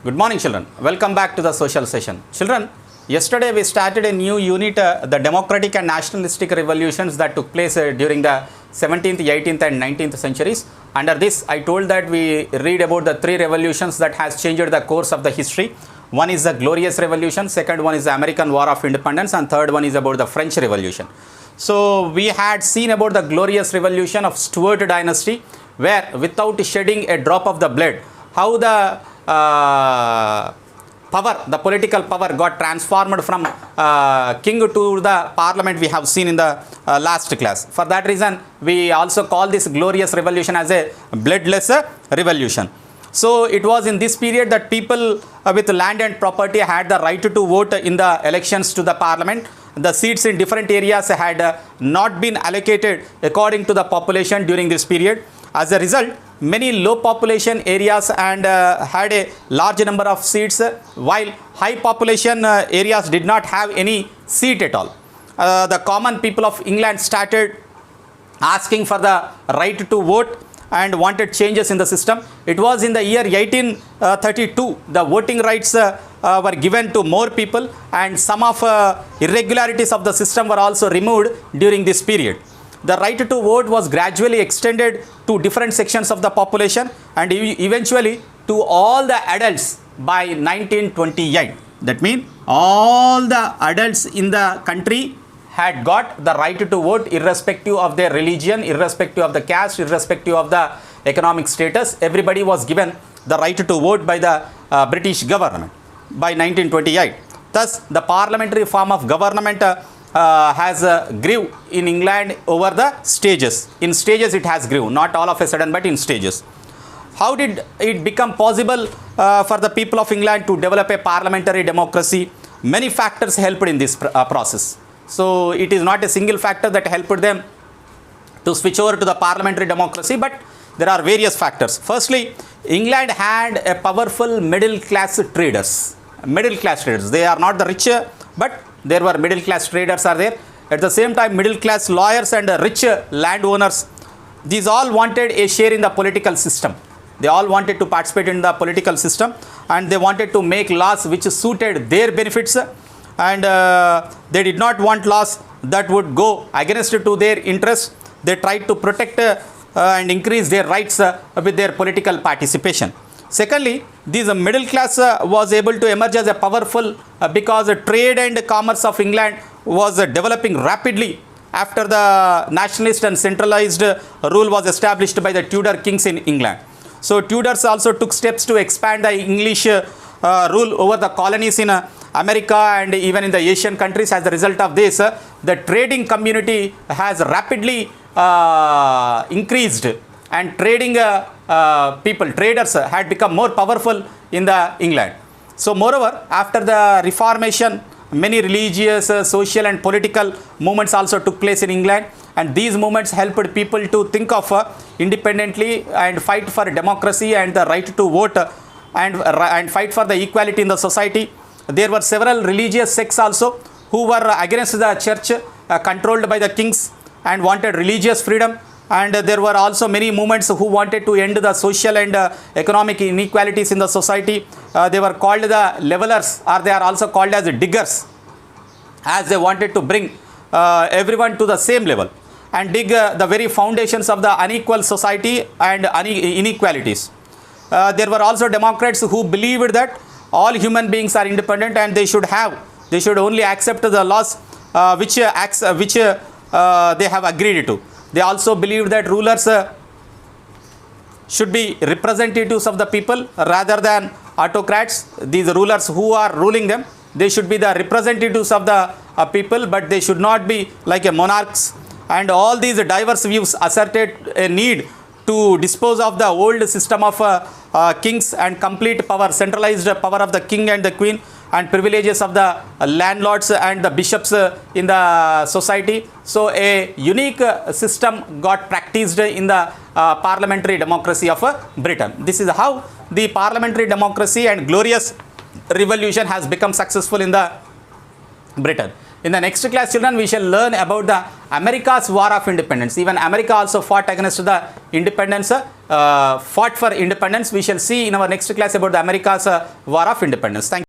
Good morning, children. Welcome back to the social session. Children, yesterday we started a new unit, the democratic and nationalistic revolutions that took place during the 17th, 18th and 19th centuries. Under this, I told that we read about the three revolutions that has changed the course of the history. One is the Glorious Revolution, second one is the American War of Independence, and third one is about the French Revolution. So we had seen about the Glorious Revolution of Stuart dynasty, where without shedding a drop of the blood, how the power, the political power got transformed from king to the parliament we have seen in the last class. For that reason, we also call this Glorious Revolution as a bloodless revolution. So it was in this period that people with land and property had the right to vote in the elections to the parliament. The seats in different areas had not been allocated according to the population during this period. As a result, many low population areas and had a large number of seats, while high population areas did not have any seat at all. The common people of England started asking for the right to vote and wanted changes in the system. It was in the year 1832 the voting rights were given to more people, and some of irregularities of the system were also removed during this period. The right to vote was gradually extended to different sections of the population and eventually to all the adults by 1928. That means all the adults in the country had got the right to vote irrespective of their religion, irrespective of the caste, irrespective of the economic status. Everybody was given the right to vote by the British government by 1928. Thus, the parliamentary form of government has grew in England over the stages. In stages it has grew, not all of a sudden, but in stages. How did it become possible for the people of England to develop a parliamentary democracy? Many factors helped in this process. So it is not a single factor that helped them to switch over to the parliamentary democracy, but there are various factors. Firstly, England had a powerful middle class traders. Middle class traders, they are not the rich, but there were middle class traders are there. At the same time, middle class lawyers and rich landowners, these all wanted a share in the political system. They all wanted to participate in the political system, and they wanted to make laws which suited their benefits, and they did not want laws that would go against to their interests. They tried to protect and increase their rights with their political participation. Secondly, this middle class was able to emerge as a powerful because the trade and commerce of England was developing rapidly after the nationalist and centralized rule was established by the Tudor kings in England. So Tudors also took steps to expand the English rule over the colonies in America and even in the Asian countries. As a result of this, the trading community has rapidly increased, and trading traders had become more powerful in the England. So moreover, after the Reformation, many religious, social and political movements also took place in England, and these movements helped people to think of independently and fight for democracy and the right to vote and fight for the equality in the society. There were several religious sects also who were against the church, controlled by the kings, and wanted religious freedom. And there were also many movements who wanted to end the social and economic inequalities in the society. They were called the levelers, or they are also called as diggers, as they wanted to bring everyone to the same level and dig the very foundations of the unequal society and inequalities. There were also Democrats who believed that all human beings are independent and they should only accept the laws which they have agreed to. They also believed that rulers should be representatives of the people rather than autocrats. These rulers who are ruling them, they should be the representatives of the people, but they should not be like a monarchs. And all these diverse views asserted a need to dispose of the old system of kings and complete power, centralized power of the king and the queen, and privileges of the landlords and the bishops in the society. So a unique system got practiced in the parliamentary democracy of Britain. This is how the parliamentary democracy and Glorious Revolution has become successful in the Britain. In the next class, children, we shall learn about the America's War of Independence. Even America also fought against the independence, fought for independence. We shall see in our next class about the America's War of Independence. Thank you.